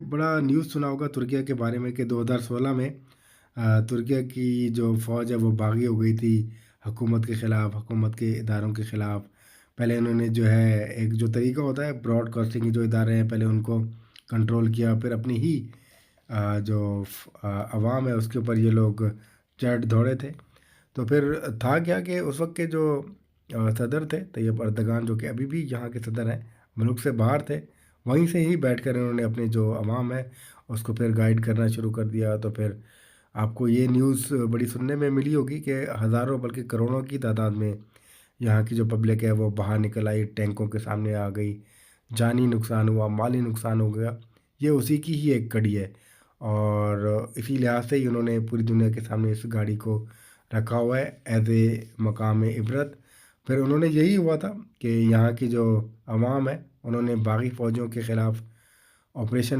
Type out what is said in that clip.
बड़ा न्यूज़ सुना होगा तुर्किया के बारे में कि 2016 में तुर्किया की जो फ़ौज है वो बागी हो गई थी हुकूमत के ख़िलाफ़, हुकूमत के इदारों के ख़िलाफ़। पहले उन्होंने जो है एक जो तरीका होता है ब्रॉडकास्टिंग के जो इदारे हैं पहले उनको कंट्रोल किया, फिर अपनी ही अवाम है उसके ऊपर ये लोग चढ़ दौड़े थे। तो फिर था क्या कि उस वक़्त के जो सदर थे तैयब अर्दगान जो कि अभी भी यहाँ के सदर हैं, मुल्क से बाहर थे, वहीं से ही बैठकर इन्होंने अपनी जो अवाम है उसको फिर गाइड करना शुरू कर दिया। तो फिर आपको ये न्यूज़ बड़ी सुनने में मिली होगी कि हज़ारों बल्कि करोड़ों की तादाद में यहाँ की जो पब्लिक है वो बाहर निकल आई, टैंकों के सामने आ गई, जानी नुकसान हुआ, माली नुकसान हो गया। ये उसी की ही एक कड़ी है और इसी लिहाज से ही उन्होंने पूरी दुनिया के सामने इस गाड़ी को रखा हुआ है एज़ ए मकाम इबरत। फिर उन्होंने यही हुआ था कि यहाँ की जो अवाम है उन्होंने बागी फ़ौजियों के ख़िलाफ़ ऑपरेशन